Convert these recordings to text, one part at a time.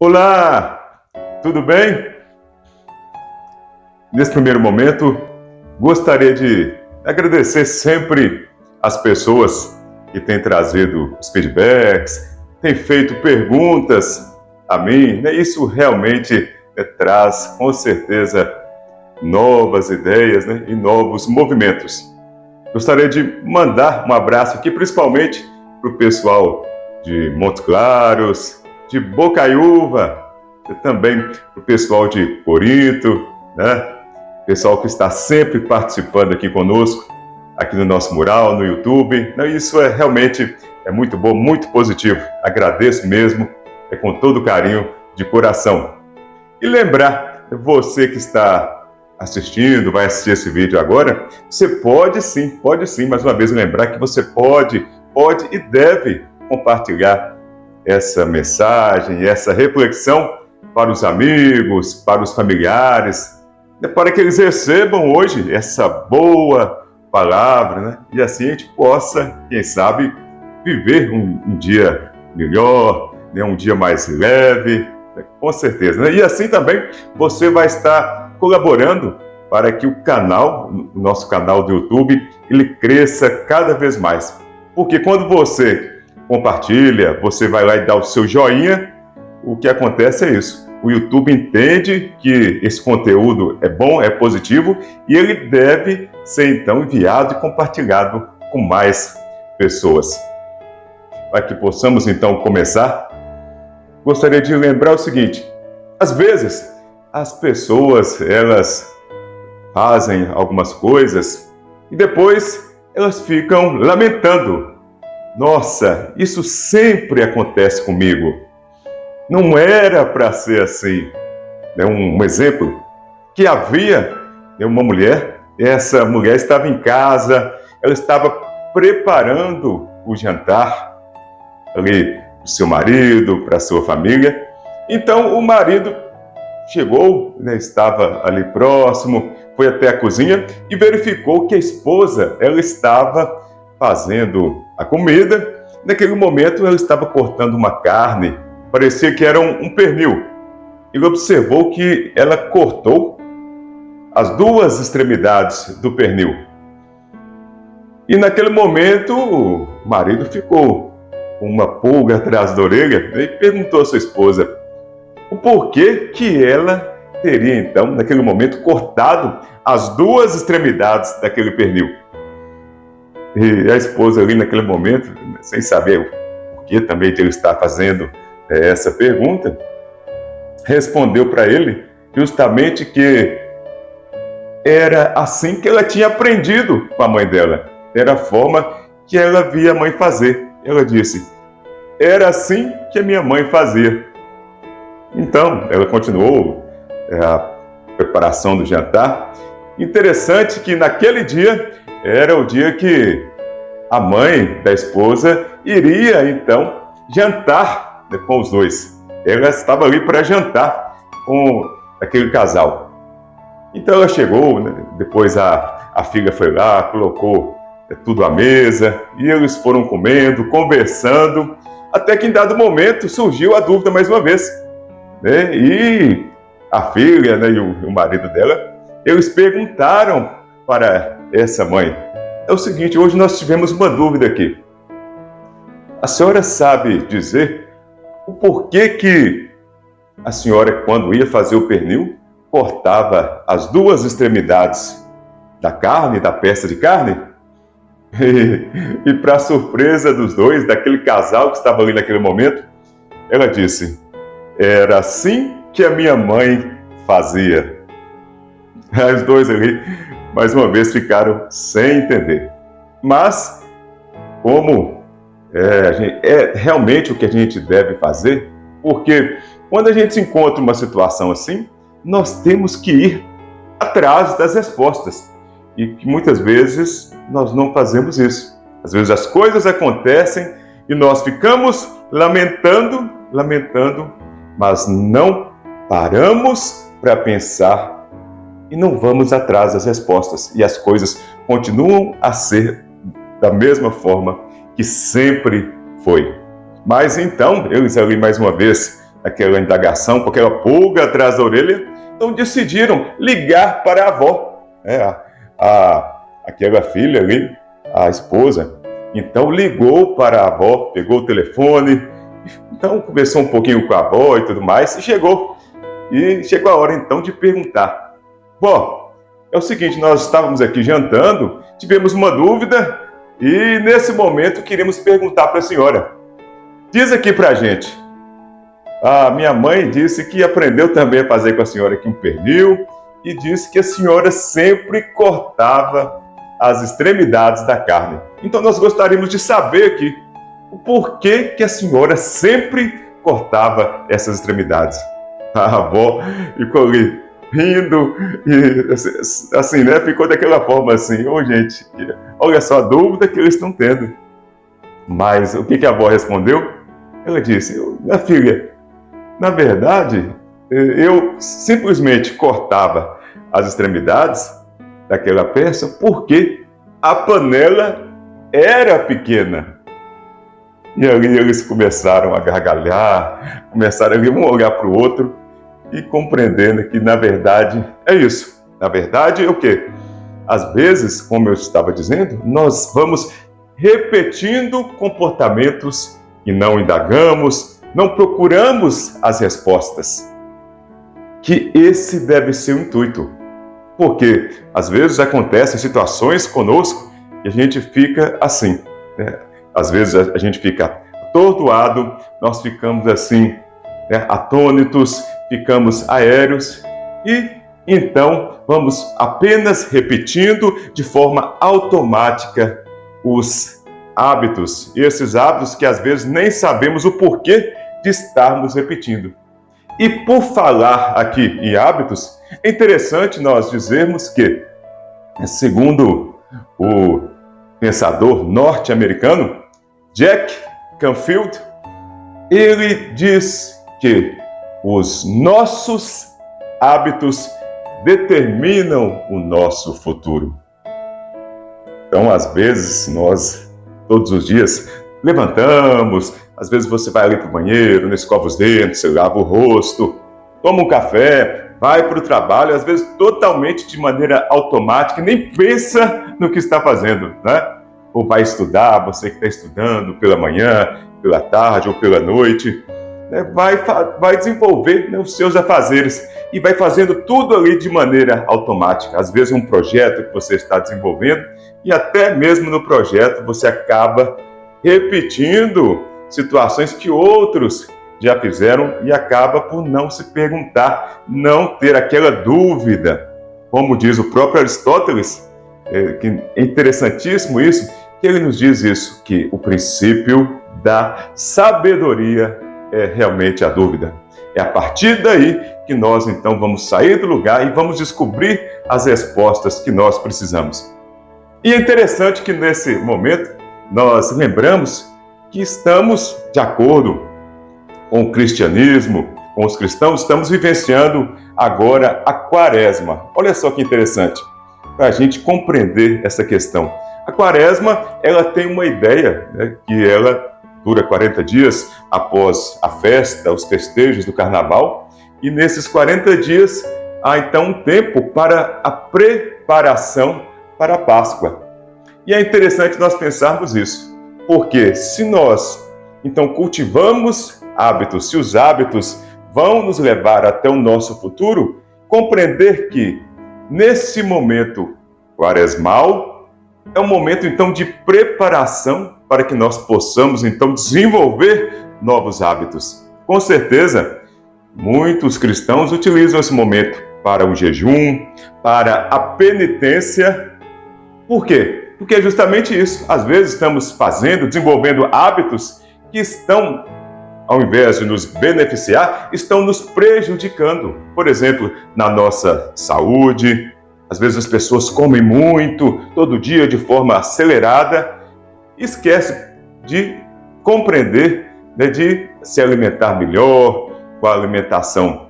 Olá, tudo bem? Nesse primeiro momento, gostaria de agradecer sempre as pessoas que têm trazido os feedbacks, têm feito perguntas a mim, né? Isso realmente traz, com certeza, novas ideias, né? E novos movimentos. Gostaria de mandar um abraço aqui, principalmente para o pessoal de Montes Claros, de Bocaiúva, e também para o pessoal de Corinto, né? Pessoal que está sempre participando aqui conosco, aqui no nosso mural, no YouTube. Isso realmente muito bom, muito positivo. Agradeço mesmo, com todo carinho, de coração. E lembrar, você que está assistindo, vai assistir esse vídeo agora, você pode sim, mais uma vez lembrar que você pode e deve compartilhar essa mensagem, essa reflexão para os amigos, para os familiares, para que eles recebam hoje essa boa palavra, né? E assim a gente possa, quem sabe, viver um dia melhor, né? Um dia mais leve, né? Com certeza, né? E assim também você vai estar colaborando para que o canal, o nosso canal do YouTube, ele cresça cada vez mais. Porque quando você compartilha, você vai lá e dá o seu joinha, o que acontece é isso. O YouTube entende que esse conteúdo é bom, é positivo, e ele deve ser então enviado e compartilhado com mais pessoas. Para que possamos então começar, gostaria de lembrar o seguinte: às vezes as pessoas elas fazem algumas coisas e depois elas ficam lamentando. Nossa, isso sempre acontece comigo. Não era para ser assim. Um exemplo, que havia uma mulher, essa mulher estava em casa, ela estava preparando o jantar ali para o seu marido, para a sua família. Então o marido chegou, estava ali próximo, foi até a cozinha e verificou que a esposa ela estava fazendo a comida. Naquele momento ela estava cortando uma carne, parecia que era um pernil. Ele observou que ela cortou as duas extremidades do pernil. E naquele momento o marido ficou com uma pulga atrás da orelha e perguntou à sua esposa o porquê que ela teria então, naquele momento, cortado as duas extremidades daquele pernil. E a esposa ali naquele momento, sem saber o porquê também de ele estar fazendo essa pergunta, respondeu para ele justamente que era assim que ela tinha aprendido com a mãe dela. Era a forma que ela via a mãe fazer. Ela disse, era assim que a minha mãe fazia. Então, ela continuou a preparação do jantar. Interessante que naquele dia era o dia que a mãe da esposa iria, então, jantar com os dois. Ela estava ali para jantar com aquele casal. Então ela chegou, depois a filha foi lá, colocou tudo à mesa, e eles foram comendo, conversando, até que em dado momento surgiu a dúvida mais uma vez. E a filha e o marido dela, eles perguntaram para essa mãe, é o seguinte, hoje nós tivemos uma dúvida aqui. A senhora sabe dizer o porquê que a senhora, quando ia fazer o pernil, cortava as duas extremidades da carne, da peça de carne? E para surpresa dos dois, daquele casal que estava ali naquele momento, ela disse, era assim que a minha mãe fazia. Os dois ali, mais uma vez, ficaram sem entender. Mas, como é realmente o que a gente deve fazer, porque quando a gente se encontra uma situação assim, nós temos que ir atrás das respostas. E que muitas vezes nós não fazemos isso. Às vezes as coisas acontecem e nós ficamos lamentando, mas não paramos para pensar e não vamos atrás das respostas. E as coisas continuam a ser da mesma forma que sempre foi. Mas então, eles ali mais uma vez aquela indagação, com aquela pulga atrás da orelha. Então decidiram ligar para a avó, aquela filha ali, a esposa. Então ligou para a avó, pegou o telefone, então conversou um pouquinho com a avó e tudo mais, e chegou a hora então de perguntar: vó, é o seguinte, nós estávamos aqui jantando, tivemos uma dúvida e nesse momento queríamos perguntar para a senhora. Diz aqui para a gente. A minha mãe disse que aprendeu também a fazer com a senhora aqui um pernil e disse que a senhora sempre cortava as extremidades da carne. Então nós gostaríamos de saber aqui o porquê que a senhora sempre cortava essas extremidades. A avó ficou ali rindo e assim, né? Ficou daquela forma assim: ô gente, olha só a dúvida que eles estão tendo. Mas o que a avó respondeu? Ela disse: minha filha, na verdade, eu simplesmente cortava as extremidades daquela peça porque a panela era pequena. E ali eles começaram a gargalhar, começaram ali um olhar para o outro e compreendendo que, na verdade, é isso. Na verdade, é o quê? Às vezes, como eu estava dizendo, nós vamos repetindo comportamentos e não indagamos, não procuramos as respostas. Que esse deve ser o intuito. Porque, às vezes, acontecem situações conosco e a gente fica assim, né? Às vezes a gente fica atordoado, nós ficamos assim, né, atônitos, ficamos aéreos e então vamos apenas repetindo de forma automática os hábitos. E esses hábitos que às vezes nem sabemos o porquê de estarmos repetindo. E por falar aqui em hábitos, é interessante nós dizermos que, segundo o pensador norte-americano Jack Canfield, ele diz que os nossos hábitos determinam o nosso futuro. Então, às vezes, nós, todos os dias, levantamos, às vezes você vai ali para o banheiro, não escova os dentes, você lava o rosto, toma um café, vai para o trabalho, às vezes totalmente de maneira automática, nem pensa no que está fazendo, né? Ou vai estudar, você que está estudando pela manhã, pela tarde ou pela noite, né? Vai desenvolver, né, os seus afazeres e vai fazendo tudo ali de maneira automática. Às vezes um projeto que você está desenvolvendo e até mesmo no projeto você acaba repetindo situações que outros já fizeram e acaba por não se perguntar, não ter aquela dúvida. Como diz o próprio Aristóteles, que é interessantíssimo isso, que ele nos diz isso, que o princípio da sabedoria é realmente a dúvida. É a partir daí que nós então vamos sair do lugar e vamos descobrir as respostas que nós precisamos. E é interessante que nesse momento nós lembramos que estamos de acordo com o cristianismo, com os cristãos, estamos vivenciando agora a Quaresma. Olha só que interessante, para a gente compreender essa questão. A Quaresma, ela tem uma ideia, né, que ela dura 40 dias após a festa, os festejos do Carnaval, e nesses 40 dias há então um tempo para a preparação para a Páscoa. E é interessante nós pensarmos isso, porque se nós então cultivamos hábitos, se os hábitos vão nos levar até o nosso futuro, compreender que nesse momento quaresmal é um momento então de preparação para que nós possamos então desenvolver novos hábitos. Com certeza, muitos cristãos utilizam esse momento para o jejum, para a penitência. Por quê? Porque é justamente isso. Às vezes estamos desenvolvendo hábitos que estão, ao invés de nos beneficiar, estão nos prejudicando. Por exemplo, na nossa saúde. Às vezes as pessoas comem muito, todo dia, de forma acelerada, e esquecem de compreender, né, de se alimentar melhor, com a alimentação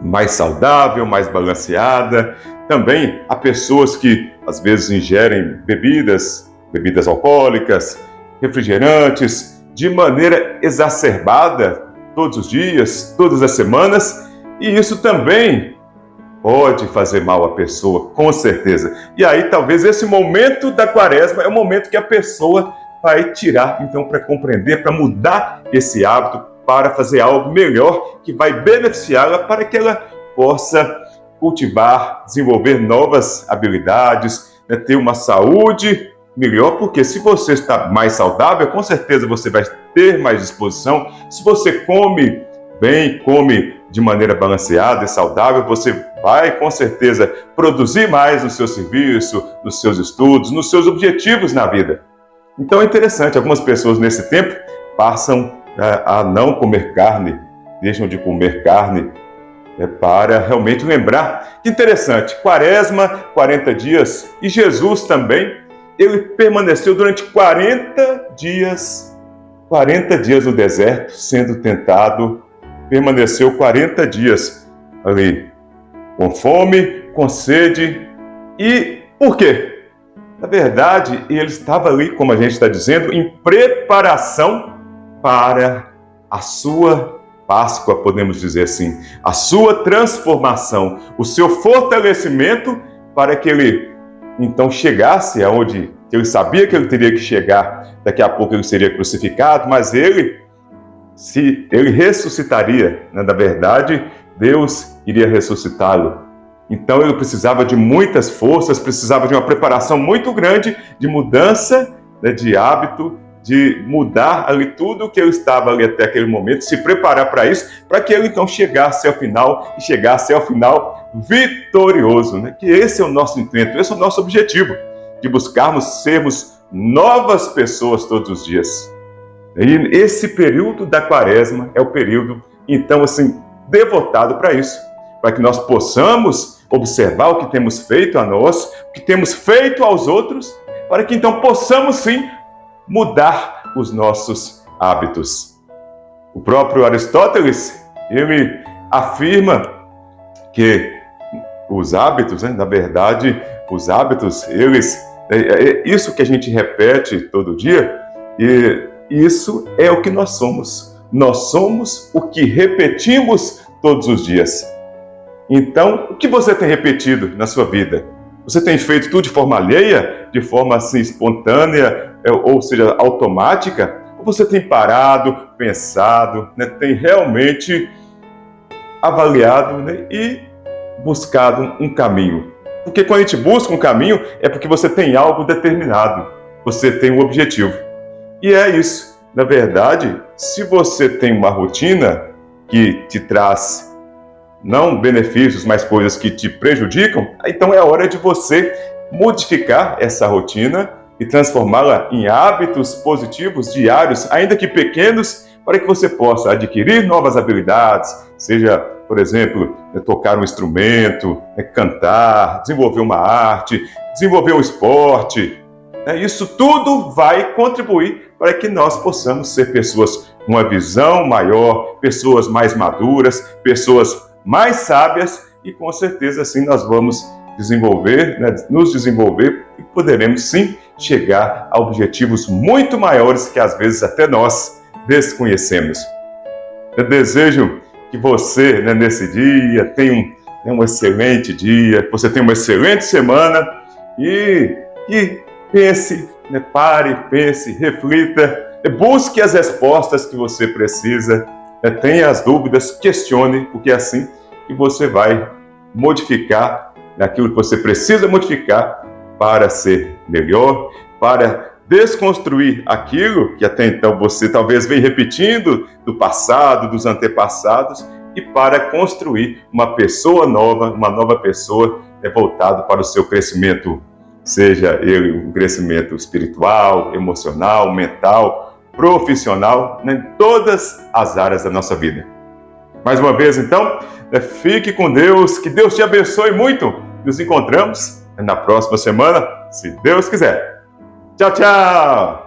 mais saudável, mais balanceada. Também há pessoas que às vezes ingerem bebidas alcoólicas, refrigerantes, de maneira exacerbada, todos os dias, todas as semanas, e isso também pode fazer mal à pessoa, com certeza. E aí talvez esse momento da quaresma é o momento que a pessoa vai tirar, então, para compreender, para mudar esse hábito, para fazer algo melhor que vai beneficiá-la, para que ela possa cultivar, desenvolver novas habilidades, né, ter uma saúde melhor, porque se você está mais saudável, com certeza você vai ter mais disposição. Se você come bem, come de maneira balanceada e saudável, você vai, com certeza, produzir mais no seu serviço, nos seus estudos, nos seus objetivos na vida. Então é interessante, algumas pessoas nesse tempo passam a não comer carne, deixam de comer carne, para realmente lembrar. Que interessante, quaresma, 40 dias, e Jesus também, ele permaneceu durante 40 dias no deserto, sendo tentado, permaneceu 40 dias ali, com fome, com sede. E por quê? Na verdade, ele estava ali, como a gente está dizendo, em preparação para a sua Páscoa, podemos dizer assim, a sua transformação, o seu fortalecimento para que ele então chegasse aonde ele sabia que ele teria que chegar. Daqui a pouco ele seria crucificado, mas ele ressuscitaria, né? Na verdade, Deus iria ressuscitá-lo. Então ele precisava de muitas forças, precisava de uma preparação muito grande de mudança, né, de hábito, de mudar ali tudo que ele estava ali até aquele momento, se preparar para isso, para que ele então chegasse ao final e chegasse ao final vitorioso, né? Que esse é o nosso intento, esse é o nosso objetivo, de buscarmos sermos novas pessoas todos os dias. E esse período da quaresma é o período, então, assim, devotado para isso, para que nós possamos observar o que temos feito a nós, o que temos feito aos outros, para que então possamos sim mudar os nossos hábitos. O próprio Aristóteles, ele afirma que os hábitos, né, na verdade, os hábitos, isso que a gente repete todo dia, e isso é o que nós somos. Nós somos o que repetimos todos os dias. Então, o que você tem repetido na sua vida? Você tem feito tudo de forma alheia, de forma assim espontânea, ou seja, automática? Ou você tem parado, pensado, né, tem realmente avaliado, né, e buscado um caminho? Porque quando a gente busca um caminho, é porque você tem algo determinado, você tem um objetivo. E é isso. Na verdade, se você tem uma rotina que te traz não benefícios, mas coisas que te prejudicam, então é hora de você modificar essa rotina e transformá-la em hábitos positivos diários, ainda que pequenos, para que você possa adquirir novas habilidades, seja, por exemplo, tocar um instrumento, cantar, desenvolver uma arte, desenvolver um esporte. Isso tudo vai contribuir para que nós possamos ser pessoas com uma visão maior, pessoas mais maduras, pessoas mais sábias, e com certeza assim nós vamos desenvolver, né, nos desenvolver, e poderemos sim chegar a objetivos muito maiores que às vezes até nós desconhecemos. Eu desejo que você, né, nesse dia tenha um excelente dia, que você tenha uma excelente semana e pense, né, pare, pense, reflita, busque as respostas que você precisa, tenha as dúvidas, questione, porque é assim que você vai modificar aquilo que você precisa modificar para ser melhor, para desconstruir aquilo que até então você talvez vem repetindo do passado, dos antepassados, e para construir uma pessoa nova, uma nova pessoa voltada para o seu crescimento, seja ele um crescimento espiritual, emocional, mental, profissional, em todas as áreas da nossa vida. Mais uma vez, então, fique com Deus, que Deus te abençoe muito. Nos encontramos na próxima semana, se Deus quiser. Tchau, tchau!